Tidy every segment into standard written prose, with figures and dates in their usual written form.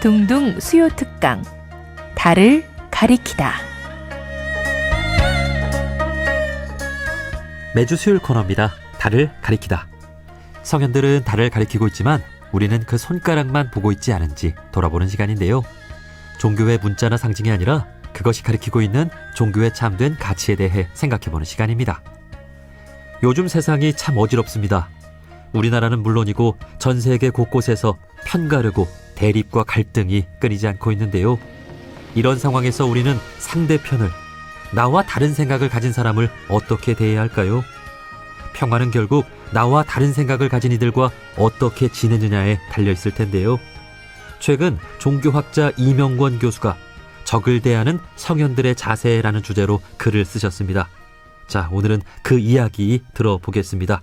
둥둥 수요 특강 달을 가리키다. 매주 수요일 코너입니다. 달을 가리키다. 성현들은 달을 가리키고 있지만 우리는 그 손가락만 보고 있지 않은지 돌아보는 시간인데요. 종교의 문자나 상징이 아니라 그것이 가리키고 있는 종교에 참된 가치에 대해 생각해보는 시간입니다. 요즘 세상이 참 어지럽습니다. 우리나라는 물론이고 전 세계 곳곳에서 편가르고 대립과 갈등이 끊이지 않고 있는데요. 이런 상황에서 우리는 상대편을, 나와 다른 생각을 가진 사람을 어떻게 대해야 할까요? 평화는 결국 나와 다른 생각을 가진 이들과 어떻게 지내느냐에 달려있을 텐데요. 최근 종교학자 이명권 교수가 적을 대하는 성현들의 자세라는 주제로 글을 쓰셨습니다. 자, 오늘은 그 이야기 들어보겠습니다.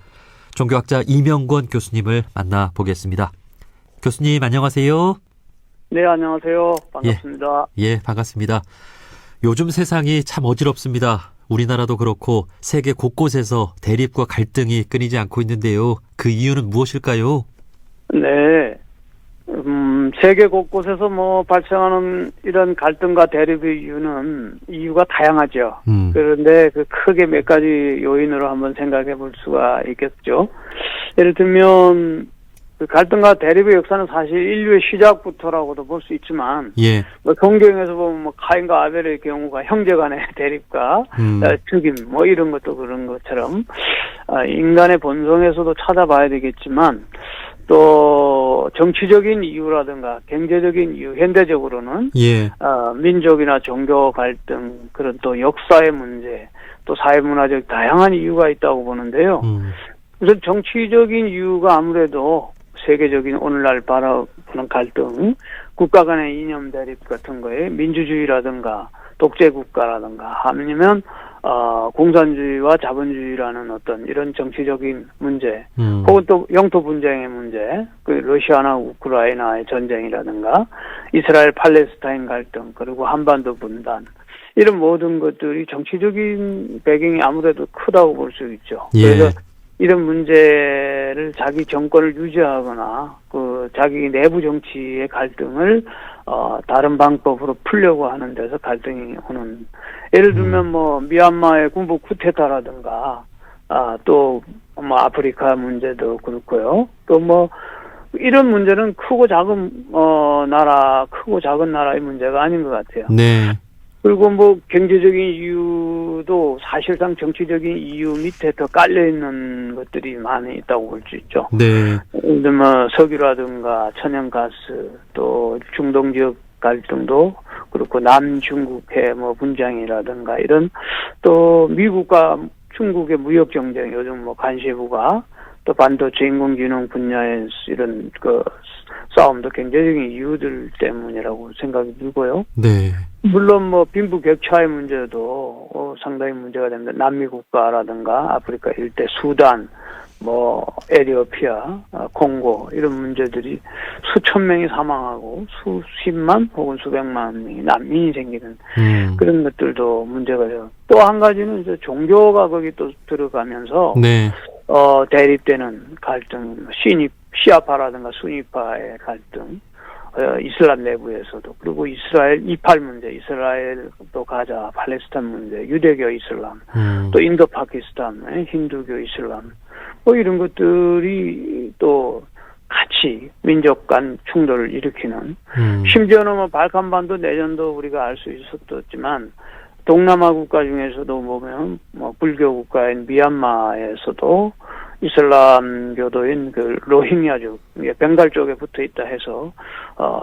종교학자 이명권 교수님을 만나보겠습니다. 교수님 안녕하세요. 네, 안녕하세요. 반갑습니다. 예, 반갑습니다. 요즘 세상이 참 어지럽습니다. 우리나라도 그렇고 세계 곳곳에서 대립과 갈등이 끊이지 않고 있는데요. 그 이유는 무엇일까요? 네. 세계 곳곳에서 발생하는 이런 갈등과 대립의 이유가 다양하죠. 그런데 그 크게 몇 가지 요인으로 한번 생각해 볼 수가 있겠죠. 예를 들면, 그 갈등과 대립의 역사는 사실 인류의 시작부터라고도 볼 수 있지만, 예. 성경에서 보면 카인과 아벨의 경우가 형제 간의 대립과 죽임, 이런 것도 그런 것처럼, 인간의 본성에서도 찾아봐야 되겠지만, 또 정치적인 이유라든가 경제적인 이유, 현대적으로는 예. 민족이나 종교 갈등, 그런 또 역사의 문제, 또 사회문화적 다양한 이유가 있다고 보는데요. 우선 정치적인 이유가 아무래도 세계적인 오늘날 바라보는 갈등, 국가 간의 이념 대립 같은 거에 민주주의라든가 독재국가라든가 아니면 공산주의와 자본주의라는 어떤 이런 정치적인 문제, 혹은 또 영토 분쟁의 문제, 그 러시아나 우크라이나의 전쟁이라든가 이스라엘 팔레스타인 갈등, 그리고 한반도 분단, 이런 모든 것들이 정치적인 배경이 아무래도 크다고 볼 수 있죠. 예. 그래서 이런 문제를 자기 정권을 유지하거나 그 자기 내부 정치의 갈등을 다른 방법으로 풀려고 하는 데서 갈등이 오는, 예를 들면 미얀마의 군부 쿠데타라든가 또 아프리카 문제도 그렇고요. 또 이런 문제는 크고 작은 나라의 문제가 아닌 것 같아요. 네. 그리고 경제적인 이유도 사실상 정치적인 이유 밑에 더 깔려있는 것들이 많이 있다고 볼 수 있죠. 네. 예를 들면 석유라든가 천연가스, 또 중동 지역 갈등도 그렇고 남중국해 분쟁이라든가 이런, 또 미국과 중국의 무역 경쟁, 요즘 간세부가 또 반도체 인공지능 분야의 이런 싸움도 경제적인 이유들 때문이라고 생각이 들고요. 네. 물론 빈부격차의 문제도 상당히 문제가 됩니다. 남미 국가라든가 아프리카 일대, 수단, 에티오피아, 콩고, 이런 문제들이 수천 명이 사망하고 수십만 혹은 수백만 명이 난민이 생기는 그런 것들도 문제가 돼요. 또 한 가지는 이제 종교가 거기 또 들어가면서 네. 대립되는 갈등, 시아파라든가 수니파의 갈등, 이슬람 내부에서도, 그리고 이스라엘 이팔 문제, 이스라엘 또 가자, 팔레스타인 문제, 유대교 이슬람, 또 인도 파키스탄, 힌두교 이슬람, 이런 것들이 또 같이 민족 간 충돌을 일으키는, 심지어는 발칸반도 내전도 우리가 알 수 있었지만 동남아 국가 중에서도 보면 불교 국가인 미얀마에서도 이슬람교도인 그 로힝야족, 벵갈 쪽에 붙어 있다 해서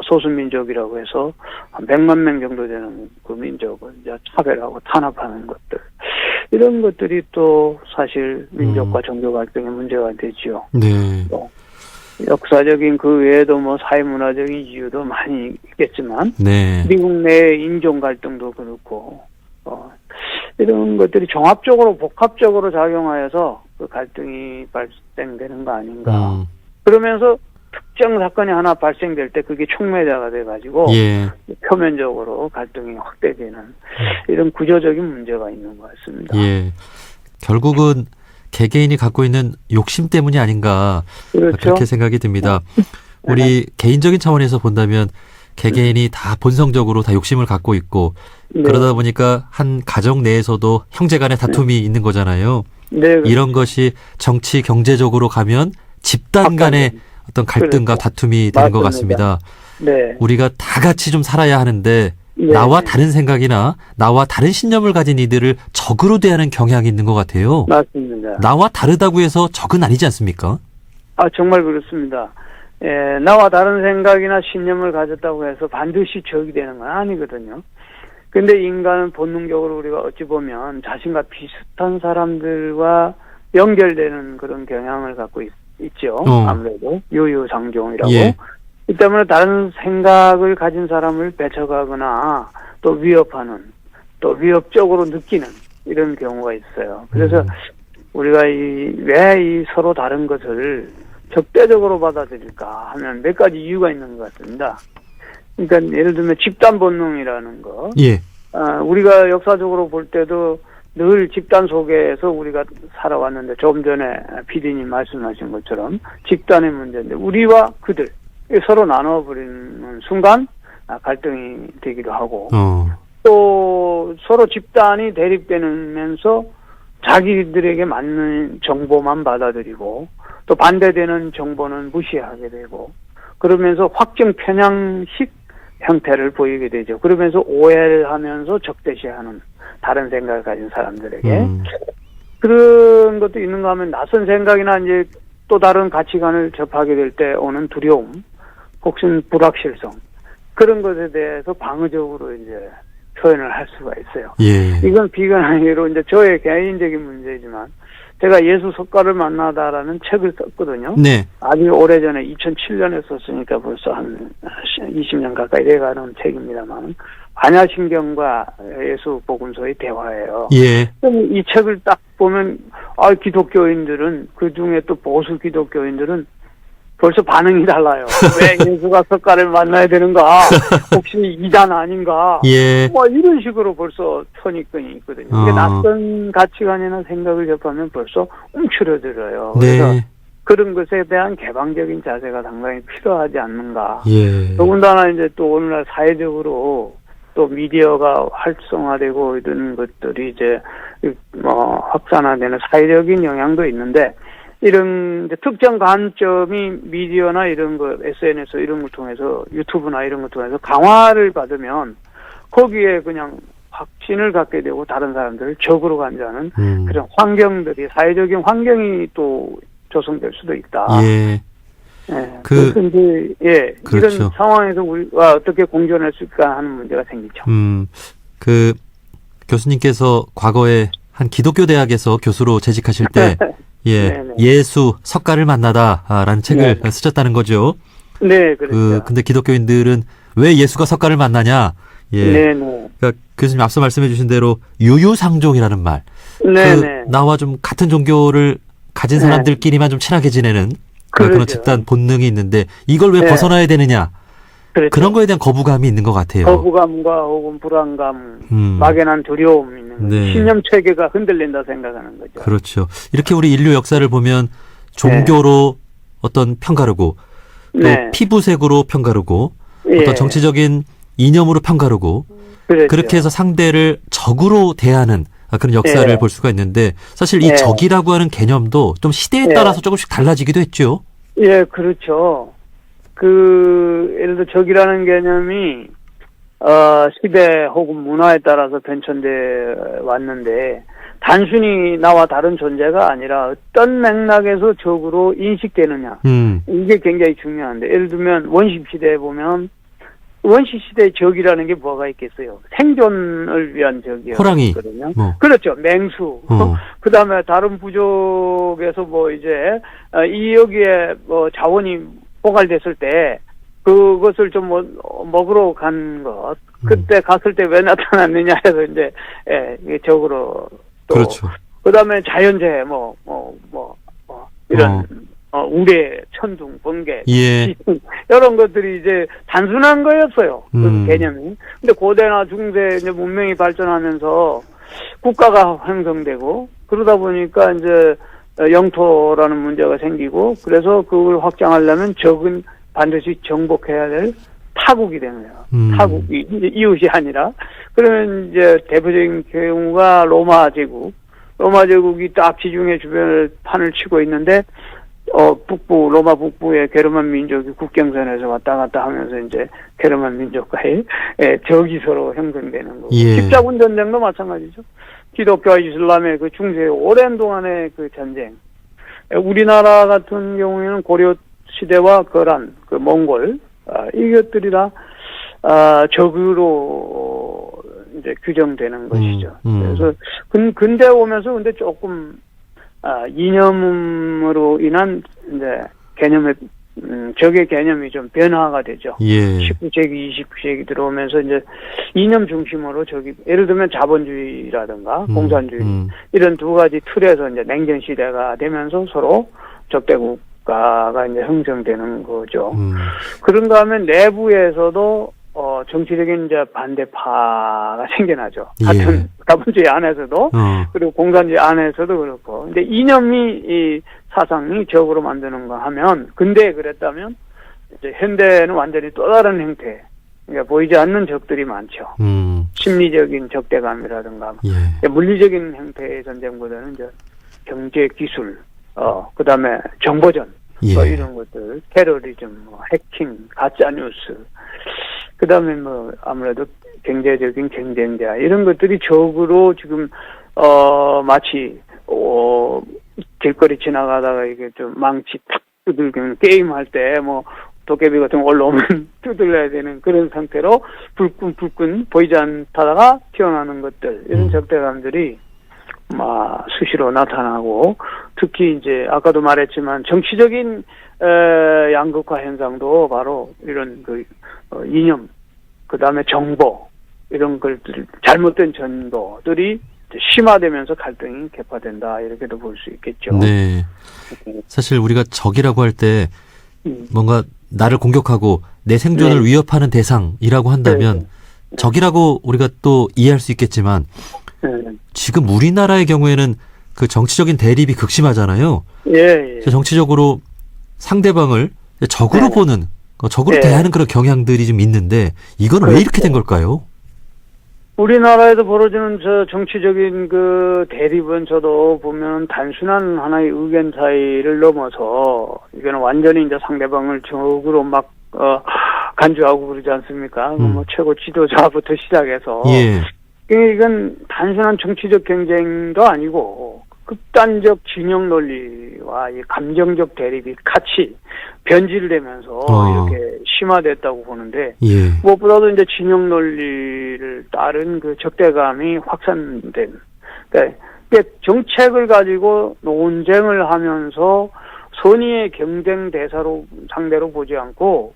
소수민족이라고 해서 한 100만 명 정도 되는 그 민족을 이제 차별하고 탄압하는 것들, 이런 것들이 또 사실 민족과 종교 갈등의 문제가 되지요. 네. 역사적인 그 외에도 사회문화적인 이유도 많이 있겠지만, 네. 미국 내 인종 갈등도 그렇고, 이런 것들이 종합적으로 복합적으로 작용하여서 그 갈등이 발생되는 거 아닌가. 그러면서 특정 사건이 하나 발생될 때 그게 촉매자가 돼가지고 예. 표면적으로 갈등이 확대되는 이런 구조적인 문제가 있는 것 같습니다. 예. 결국은 개개인이 갖고 있는 욕심 때문이 아닌가, 그렇죠. 그렇게 생각이 듭니다. 우리 개인적인 차원에서 본다면 개개인이 다 본성적으로 다 욕심을 갖고 있고 네. 그러다 보니까 한 가정 내에서도 형제 간의 다툼이 있는 거잖아요. 네, 그렇죠. 이런 것이 정치 경제적으로 가면 집단 간의 어떤 갈등과 그렇죠. 다툼이 되는 것 맞습니다. 같습니다. 네. 우리가 다 같이 좀 살아야 하는데 네. 나와 다른 생각이나 나와 다른 신념을 가진 이들을 적으로 대하는 경향이 있는 것 같아요. 맞습니다. 나와 다르다고 해서 적은 아니지 않습니까? 정말 그렇습니다. 나와 다른 생각이나 신념을 가졌다고 해서 반드시 적이 되는 건 아니거든요. 근데 인간은 본능적으로 우리가 어찌 보면 자신과 비슷한 사람들과 연결되는 그런 경향을 갖고 있죠. 아무래도 유유상종이라고. 예. 이 때문에 다른 생각을 가진 사람을 배척하거나 또 위협하는, 또 위협적으로 느끼는 이런 경우가 있어요. 그래서 우리가 왜 이 서로 다른 것을 적대적으로 받아들일까 하면 몇 가지 이유가 있는 것 같습니다. 그러니까 예를 들면 집단 본능이라는 거. 예. 우리가 역사적으로 볼 때도 늘 집단 속에서 우리가 살아왔는데 조금 전에 PD님 말씀하신 것처럼 집단의 문제인데 우리와 그들 서로 나눠버리는 순간 갈등이 되기도 하고 또 서로 집단이 대립되면서 자기들에게 맞는 정보만 받아들이고 또 반대되는 정보는 무시하게 되고 그러면서 확증 편향식 형태를 보이게 되죠. 그러면서 오해를 하면서 적대시하는 다른 생각을 가진 사람들에게 그런 것도 있는가 하면 낯선 생각이나 이제 또 다른 가치관을 접하게 될 때 오는 두려움 혹은 불확실성 그런 것에 대해서 방어적으로 이제 표현을 할 수가 있어요. 예. 이건 비관하기로 이제 저의 개인적인 문제지만 제가 예수 석가를 만나다라는 책을 썼거든요. 네. 아주 오래전에 2007년에 썼으니까 벌써 한 20년 가까이 돼가는 책입니다만 반야신경과 예수 복음서의 대화예요. 예. 이 책을 딱 보면 기독교인들은 그중에 또 보수 기독교인들은 벌써 반응이 달라요. 왜 예수가 석가를 만나야 되는가? 혹시 이단 아닌가? 예. 이런 식으로 벌써 선입견이 있거든요. 이게 낯선 가치관이나 생각을 접하면 벌써 움츠러들어요. 그래서 네. 그런 것에 대한 개방적인 자세가 상당히 필요하지 않는가. 예. 더군다나 이제 또 오늘날 사회적으로 또 미디어가 활성화되고 이런 것들이 이제 확산화되는 사회적인 영향도 있는데 이런 이제 특정 관점이 미디어나 이런 거 SNS 이런 걸 통해서 유튜브나 이런 걸 통해서 강화를 받으면 거기에 그냥 확신을 갖게 되고 다른 사람들을 적으로 간다는 그런 환경들이 사회적인 환경이 또 조성될 수도 있다. 예. 예. 그래서 이제 그렇죠. 이런 상황에서 우리가 어떻게 공존할 수 있을까 하는 문제가 생기죠. 교수님께서 과거에 한 기독교 대학에서 교수로 재직하실 때 예수 석가를 만나다라는 책을 쓰셨다는 거죠. 네, 그렇죠. 근데 기독교인들은 왜 예수가 석가를 만나냐? 예. 네네. 그러니까 교수님 앞서 말씀해 주신 대로 유유상종이라는 말. 네네. 나와 좀 같은 종교를 가진 사람들끼리만 좀 친하게 지내는 그런 집단 본능이 있는데 이걸 왜 벗어나야 되느냐? 그렇죠. 그런 거에 대한 거부감이 있는 것 같아요. 거부감과 혹은 불안감, 막연한 두려움이 있는 거죠. 네. 신념 체계가 흔들린다 생각하는 거죠. 그렇죠. 이렇게 우리 인류 역사를 보면 종교로 어떤 편가르고 또 피부색으로 편가르고 어떤 정치적인 이념으로 편가르고 그렇죠. 그렇게 해서 상대를 적으로 대하는 그런 역사를 볼 수가 있는데 사실 이 적이라고 하는 개념도 좀 시대에 따라서 조금씩 달라지기도 했죠. 예, 그렇죠. 예를 들어 적이라는 개념이 시대 혹은 문화에 따라서 변천돼 왔는데 단순히 나와 다른 존재가 아니라 어떤 맥락에서 적으로 인식되느냐 이게 굉장히 중요한데 예를 들면 원시 시대에 보면 원시 시대의 적이라는 게 뭐가 있겠어요? 생존을 위한 적이요. 호랑이. 그렇죠. 맹수. 그다음에 다른 부족에서 여기에 자원이 포괄됐을 때 그것을 좀 먹으러 간 것. 그때 갔을 때 왜 나타났느냐 해서 이제 적으로 또 그렇죠. 그다음에 자연재해 이런 우레, 천둥, 번개, 이런 것들이 이제 단순한 거였어요. 그 개념이. 근데 고대나 중세 이제 문명이 발전하면서 국가가 형성되고 그러다 보니까 이제 영토라는 문제가 생기고 그래서 그걸 확장하려면 적은 반드시 정복해야 될 타국이 되네요. 타국이 이제 이웃이 아니라 그러면 이제 대표적인 경우가 로마 제국이 딱 지중해 주변을 판을 치고 있는데 로마 북부의 게르만 민족이 국경선에서 왔다 갔다 하면서 이제 게르만 민족과의 적이 서로 형성되는 거고. 예. 십자군 전쟁도 마찬가지죠. 기독교와 이슬람의 그 중세 오랜 동안의 그 전쟁. 우리나라 같은 경우에는 고려 시대와 거란, 그 몽골, 이것들이 다, 적으로 이제 규정되는 것이죠. 그래서, 근대 오면서 근데 조금, 이념으로 인한 이제 적의 개념이 좀 변화가 되죠. 예. 19세기, 20세기 들어오면서 이제 이념 중심으로 예를 들면 자본주의라든가 공산주의 이런 두 가지 틀에서 이제 냉전 시대가 되면서 서로 적대국가가 이제 형성되는 거죠. 그런가 하면 내부에서도 정치적인 이제 반대파가 생겨나죠. 같은 자본주의 안에서도 그리고 공산주의 안에서도 그렇고. 근데 이념이 이 사상이 적으로 만드는 거 하면 근대에 그랬다면 이제 현대는 완전히 또 다른 형태. 그러니까 보이지 않는 적들이 많죠. 심리적인 적대감이라든가 물리적인 형태의 전쟁보다는 이제 경제 기술, 그다음에 정보전, 이런 것들, 테러리즘, 해킹, 가짜 뉴스. 그다음에 아무래도 경제적인 경쟁자 이런 것들이 적으로 지금 마치 길거리 지나가다가 이게 좀 망치 탁 두들기는 게임 할 때 도깨비 같은 거 올라오면 두들려야 되는 그런 상태로 불끈 보이지 않다가 튀어나오는 것들 이런 적대감들이 수시로 나타나고 특히 이제 아까도 말했지만 정치적인 양극화 현상도 바로 이런 이념 그다음에 정보 이런 것들 잘못된 정보들이 심화되면서 갈등이 개파된다 이렇게도 볼 수 있겠죠. 네. 사실 우리가 적이라고 할 때 뭔가 나를 공격하고 내 생존을 위협하는 대상이라고 한다면 적이라고 우리가 또 이해할 수 있겠지만 지금 우리나라의 경우에는 그 정치적인 대립이 극심하잖아요. 정치적으로 상대방을 적으로 보는, 적으로 대하는 그런 경향들이 좀 있는데 이건 왜 이렇게 된 걸까요? 우리나라에서 벌어지는 정치적인 그 대립은 저도 보면 단순한 하나의 의견 차이를 넘어서 이거는 완전히 이제 상대방을 적으로 간주하고 그러지 않습니까? 최고 지도자부터 시작해서. 이건 단순한 정치적 경쟁도 아니고 극단적 진영 논리와 이 감정적 대립이 같이 변질되면서 이렇게 심화됐다고 보는데 무엇보다도 이제 진영 논리를 따른 그 적대감이 확산된 그러니까 정책을 가지고 논쟁을 하면서 선의의 경쟁 대사로 상대로 보지 않고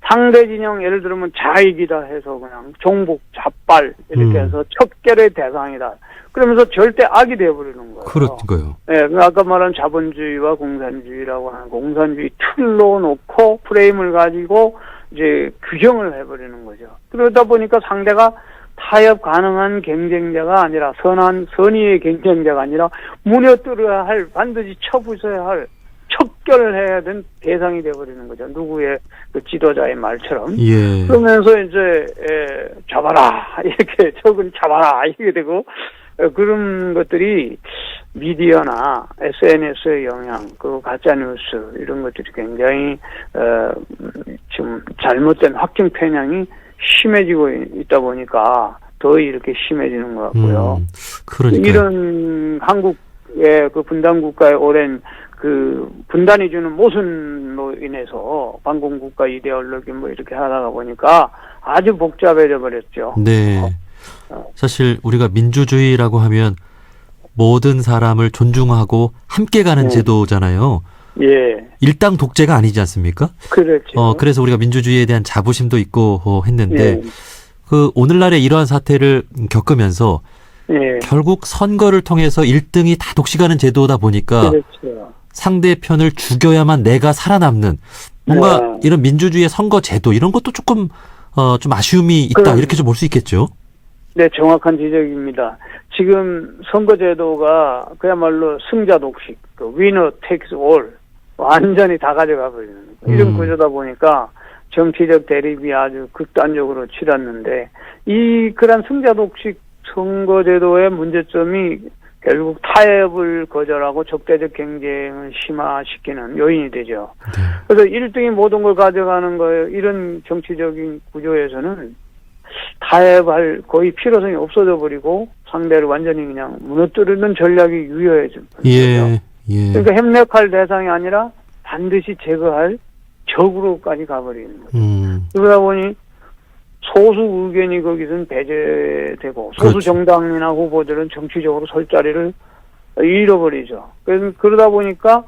상대 진영 예를 들면 좌익이다 해서 그냥 종북, 좌빨 이렇게 해서 척결의 대상이다. 그러면서 절대 악이 되어버리는 거예요. 그렇고요. 아까 말한 자본주의와 공산주의라고 하는 공산주의 틀로 놓고 프레임을 가지고 이제 규정을 해버리는 거죠. 그러다 보니까 상대가 타협 가능한 경쟁자가 아니라 선의의 경쟁자가 아니라 무너뜨려야 할 반드시 쳐부숴야 할 척결해야 된 대상이 되어버리는 거죠. 누구의 그 지도자의 말처럼. 그러면서 이제 잡아라 이렇게 적은 잡아라 이렇게 되고 그런 것들이 미디어나 SNS의 영향, 그 가짜뉴스 이런 것들이 굉장히 지금 잘못된 확증 편향이 심해지고 있다 보니까 더 이렇게 심해지는 것 같고요. 이런 한국의 그 분단 국가의 오랜 그 분단이 주는 모순로 인해서 반공국가 이데올로기 이렇게 하다가 보니까 아주 복잡해져 버렸죠. 사실 우리가 민주주의라고 하면 모든 사람을 존중하고 함께 가는 제도잖아요. 일당 독재가 아니지 않습니까? 그렇죠. 그래서 우리가 민주주의에 대한 자부심도 있고 했는데 그 오늘날의 이러한 사태를 겪으면서 결국 선거를 통해서 1등이 다 독식하는 제도다 보니까 상대편을 죽여야만 내가 살아남는 뭔가 이런 민주주의의 선거 제도 이런 것도 조금 좀 아쉬움이 있다 이렇게 좀 볼 수 있겠죠. 네, 정확한 지적입니다. 지금 선거제도가 그야말로 승자 독식, 위너 테이크스 올 완전히 다 가져가 버리는 이런 구조다 보니까 정치적 대립이 아주 극단적으로 치닫는데 그런 승자독식 선거제도의 문제점이 결국 타협을 거절하고 적대적 경쟁을 심화시키는 요인이 되죠. 네. 그래서 1등이 모든 걸 가져가는 거예요. 이런 정치적인 구조에서는 타협할 거의 필요성이 없어져 버리고 상대를 완전히 그냥 무너뜨리는 전략이 유효해진 거죠. 예. 예. 그러니까 협력할 대상이 아니라 반드시 제거할 적으로까지 가버리는 거죠. 그러다 보니 소수 의견이 거기서는 배제되고 소수 그렇죠. 정당이나 후보들은 정치적으로 설 자리를 잃어버리죠. 그러다 보니까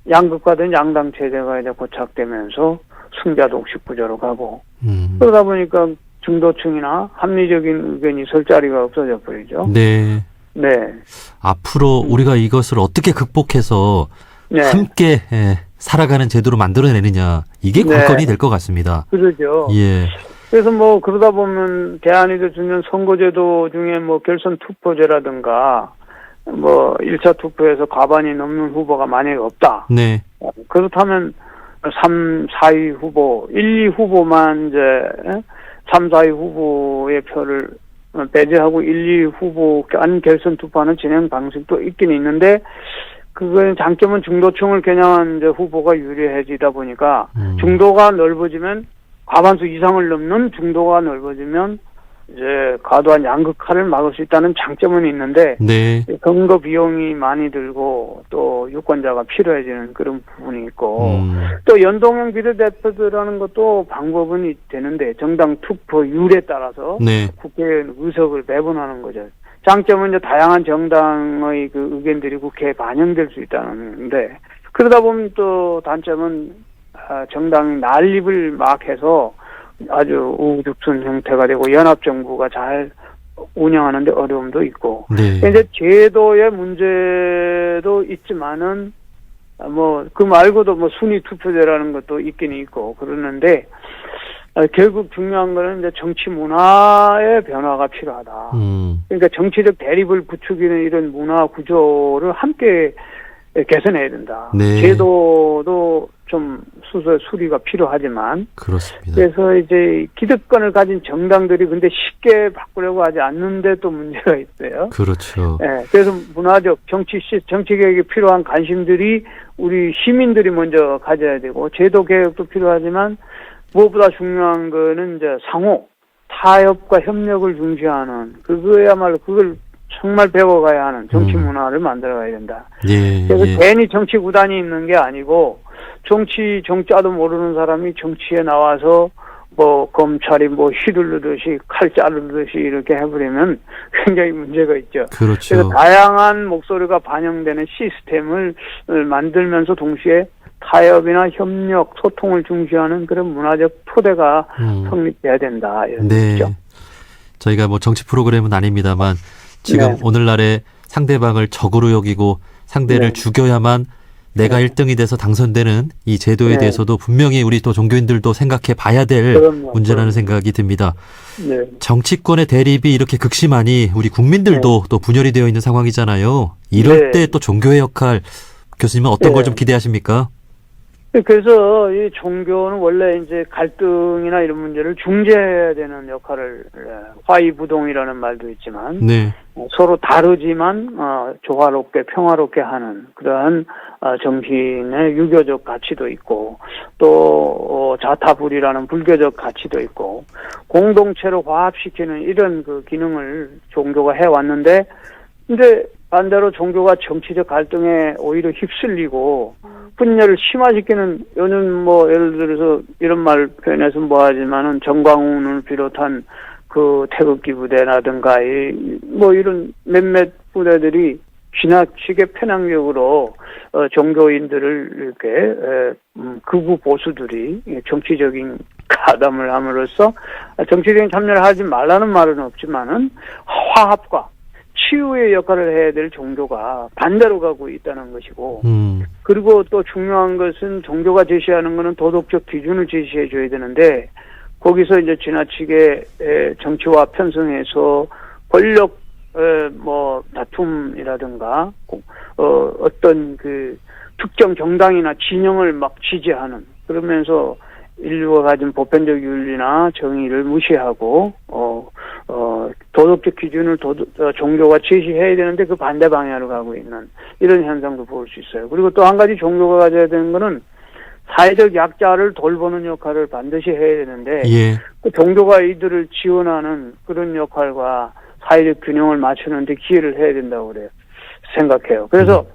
양극화된 양당 체제가 이제 고착되면서 승자 독식 구조로 가고 그러다 보니까 중도층이나 합리적인 의견이 설 자리가 없어져 버리죠. 네. 네. 앞으로 우리가 이것을 어떻게 극복해서 네. 함께 살아가는 제도로 만들어내느냐 이게 네. 관건이 될 것 같습니다. 그러죠. 예. 그래서 뭐 그러다 보면 대안이 주는 선거제도 중에 뭐 결선 투표제라든가 뭐 1차 투표에서 과반이 넘는 후보가 만약에 없다. 네. 그렇다면 3, 4위 후보, 1, 2 후보만 이제 3, 4위 후보의 표를 배제하고 1, 2 후보 간 결선 투표하는 진행 방식도 있긴 있는데 그거의 장점은 중도층을 겨냥한 이제 후보가 유리해지다 보니까 중도가 넓어지면 과반수 이상을 넘는 중도가 넓어지면 이제 과도한 양극화를 막을 수 있다는 장점은 있는데 네. 선거 비용이 많이 들고 또 유권자가 필요해지는 그런 부분이 있고 또 연동형 비례대표제라는 것도 방법은 되는데 정당 투표율에 따라서 네. 국회의원 의석을 배분하는 거죠. 장점은 이제 다양한 정당의 그 의견들이 국회에 반영될 수 있다는데 그러다 보면 또 단점은 정당이 난립을 막 해서 아주 우후죽순 형태가 되고 연합정부가 잘 운영하는데 어려움도 있고. 네. 이제 제도의 문제도 있지만은 뭐 그 말고도 뭐 순위 투표제라는 것도 있긴 있고 그러는데 결국 중요한 거는 이제 정치 문화의 변화가 필요하다. 그러니까 정치적 대립을 부추기는 이런 문화 구조를 함께 개선해야 된다. 네. 제도도 좀 수리가 필요하지만 그렇습니다. 그래서 이제 기득권을 가진 정당들이 근데 쉽게 바꾸려고 하지 않는데 또 문제가 있어요. 그렇죠. 네, 그래서 문화적 정치 개혁에 필요한 관심들이 우리 시민들이 먼저 가져야 되고 제도 개혁도 필요하지만 무엇보다 중요한 거는 이제 상호 타협과 협력을 중시하는 그거야말로 그걸 정말 배워가야 하는 정치 문화를 만들어가야 된다. 예, 그래서 예. 괜히 정치 구단이 있는 게 아니고 정자도 모르는 사람이 정치에 나와서 뭐 검찰이 뭐 휘둘르듯이 칼 자르듯이 이렇게 해버리면 굉장히 문제가 있죠. 그렇죠. 그래서 다양한 목소리가 반영되는 시스템을 만들면서 동시에 타협이나 협력, 소통을 중시하는 그런 문화적 토대가 성립돼야 된다. 이런 네. 얘기죠. 저희가 뭐 정치 프로그램은 아닙니다만 지금 네. 오늘날의 상대방을 적으로 여기고 상대를 네. 죽여야만 내가 네. 1등이 돼서 당선되는 이 제도에 네. 대해서도 분명히 우리 또 종교인들도 생각해 봐야 될 그럼요. 문제라는 생각이 듭니다. 네. 정치권의 대립이 이렇게 극심하니 우리 국민들도 또 분열이 되어 있는 상황이잖아요. 이럴 네. 때 또 종교의 역할 교수님은 어떤 네. 걸 좀 기대하십니까? 그래서 이 종교는 원래 이제 갈등이나 이런 문제를 중재해야 되는 역할을 화이부동이라는 말도 있지만 네. 서로 다르지만 조화롭게 평화롭게 하는 그러한 정신의 유교적 가치도 있고 또 자타불이라는 불교적 가치도 있고 공동체로 화합시키는 이런 그 기능을 종교가 해왔는데 근데 반대로 종교가 정치적 갈등에 오히려 휩쓸리고 분열을 심화시키는 요즘 뭐 예를 들어서 이런 말 표현해서 뭐하지만은 정광훈을 비롯한 그 태극기 부대라든가 뭐 이런 몇몇 부대들이 지나치게 편향적으로 종교인들을 이렇게 극우 보수들이 정치적인 가담을 함으로써 정치적인 참여를 하지 말라는 말은 없지만은 화합과 치유의 역할을 해야 될 종교가 반대로 가고 있다는 것이고 그리고 또 중요한 것은 종교가 제시하는 것은 도덕적 기준을 제시해 줘야 되는데 거기서 이제 지나치게 정치와 편성해서 권력 뭐 다툼이라든가 어떤 그 특정 정당이나 진영을 막 지지하는 그러면서 인류가 가진 보편적 윤리나 정의를 무시하고 도덕적 기준을 종교가 제시해야 되는데 그 반대 방향으로 가고 있는 이런 현상도 볼 수 있어요. 그리고 또 한 가지 종교가 가져야 되는 거는 사회적 약자를 돌보는 역할을 반드시 해야 되는데 예. 그 종교가 이들을 지원하는 그런 역할과 사회적 균형을 맞추는데 기여를 해야 된다고 그래요. 생각해요. 그래서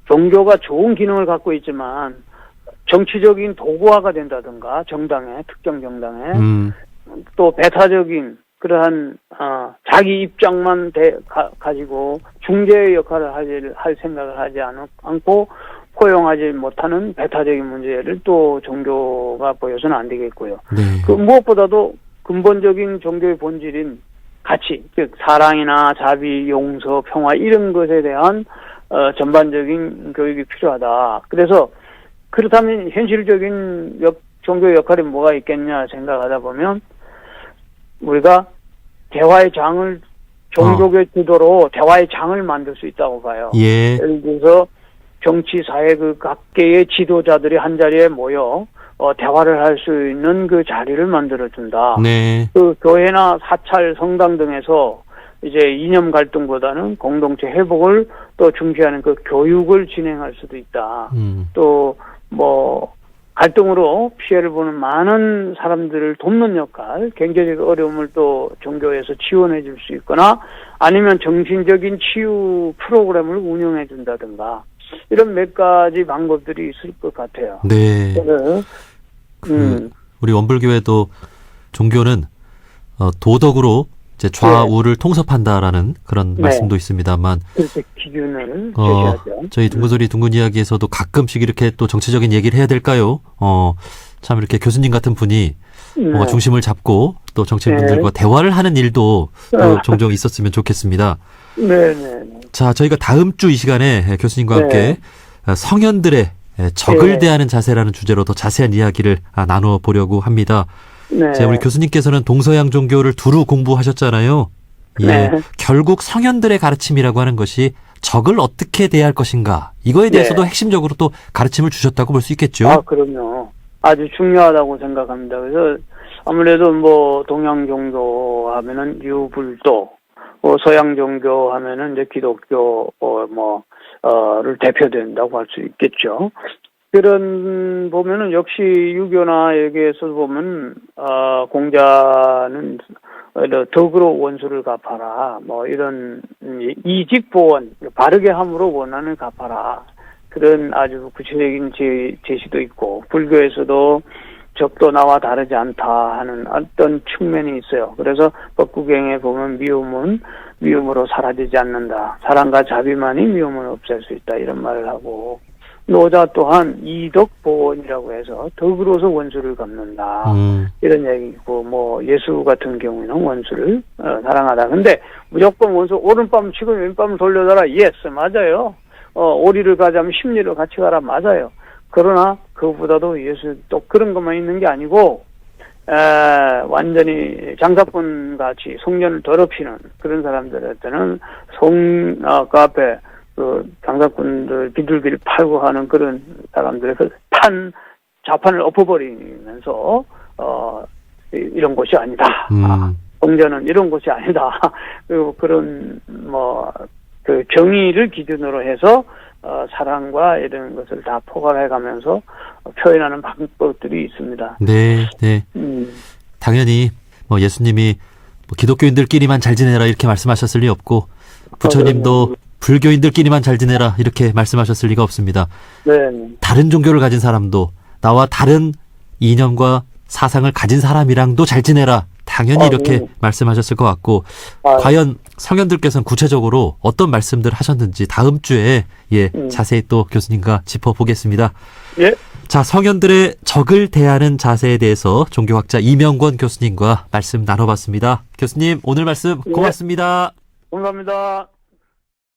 종교가 좋은 기능을 갖고 있지만 정치적인 도구화가 된다든가 정당에 특정 정당에 또 배타적인 그러한 자기 입장만 가지고 중재의 역할을 할 생각을 하지 않고 포용하지 못하는 배타적인 문제를 또 종교가 보여서는 안 되겠고요. 네. 그 무엇보다도 근본적인 종교의 본질인 가치, 즉 사랑이나 자비, 용서, 평화 이런 것에 대한 전반적인 교육이 필요하다. 그래서 그렇다면 현실적인 종교의 역할이 뭐가 있겠냐 생각하다 보면 우리가 대화의 장을 종교의 주도로 대화의 장을 만들 수 있다고 봐요. 예. 예를 들어서 정치, 사회 그 각계의 지도자들이 한 자리에 모여 대화를 할 수 있는 그 자리를 만들어준다. 네. 그 교회나 사찰, 성당 등에서 이제 이념 갈등보다는 공동체 회복을 또 중시하는 그 교육을 진행할 수도 있다. 또 뭐 갈등으로 피해를 보는 많은 사람들을 돕는 역할, 경제적 어려움을 또 종교에서 지원해 줄 수 있거나 아니면 정신적인 치유 프로그램을 운영해 준다든가 이런 몇 가지 방법들이 있을 것 같아요. 네. 우리 원불교회도 종교는 도덕으로 이제 좌우를 통섭한다라는 그런 말씀도 있습니다만, 그렇게 기준을 제시하죠. 저희 둥근소리 둥근 이야기에서도 가끔씩 이렇게 또 정치적인 얘기를 해야 될까요? 참 이렇게 교수님 같은 분이 뭔가 중심을 잡고 또 정치인분들과 대화를 하는 일도 또 종종 있었으면 좋겠습니다. 네네. 자, 저희가 다음 주 이 시간에 교수님과 함께 성현들의 적을 대하는 자세라는 주제로 더 자세한 이야기를 나눠 보려고 합니다. 네. 우리 교수님께서는 동서양 종교를 두루 공부하셨잖아요. 예. 네. 결국 성현들의 가르침이라고 하는 것이 적을 어떻게 대할 것인가, 이거에 대해서도 핵심적으로 또 가르침을 주셨다고 볼 수 있겠죠. 아, 그럼요. 아주 중요하다고 생각합니다. 그래서 아무래도 뭐 동양 종교 하면은 유불도, 서양 종교 하면은 이제 기독교 를 대표된다고 할 수 있겠죠. 그런 보면은 역시 유교나 여기에서 보면 공자는 덕으로 원수를 갚아라, 뭐 이런 이직보원, 바르게 함으로 원한을 갚아라, 그런 아주 구체적인 제시도 있고, 불교에서도 적도 나와 다르지 않다 하는 어떤 측면이 있어요. 그래서 법구경에 보면 미움은 미움으로 사라지지 않는다, 사랑과 자비만이 미움을 없앨 수 있다, 이런 말을 하고, 노자 또한 이덕보원이라고 해서 덕으로서 원수를 갚는다, 이런 얘기고, 뭐 예수 같은 경우에는 원수를 사랑하다. 근데 무조건 원수 오른밤 치고 왼밤을 돌려달라, 예스, 맞아요. 오리를 가자면 십리를 같이 가라, 맞아요. 그러나 그것보다도 예수 또 그런 것만 있는 게 아니고 완전히 장사꾼 같이 속년을 더럽히는 그런 사람들한테는 그 앞에 그 장사꾼들 비둘기를 팔고 하는 그런 사람들의 그 자판을 엎어버리면서 이런 곳이 아니다. 공자는 이런 곳이 아니다. 그리고 그런 그 정의를 기준으로 해서 사랑과 이런 것을 다 포괄해가면서 표현하는 방법들이 있습니다. 네, 네. 당연히 뭐 예수님이 기독교인들끼리만 잘 지내라 이렇게 말씀하셨을 리 없고, 부처님도 불교인들끼리만 잘 지내라 이렇게 말씀하셨을 리가 없습니다. 네. 다른 종교를 가진 사람도, 나와 다른 이념과 사상을 가진 사람이랑도 잘 지내라, 당연히 이렇게 말씀하셨을 것 같고, 과연 성현들께서는 구체적으로 어떤 말씀들 하셨는지 다음 주에 자세히 또 교수님과 짚어보겠습니다. 예. 자, 성현들의 적을 대하는 자세에 대해서 종교학자 이명권 교수님과 말씀 나눠봤습니다. 교수님, 오늘 말씀 고맙습니다. 감사합니다.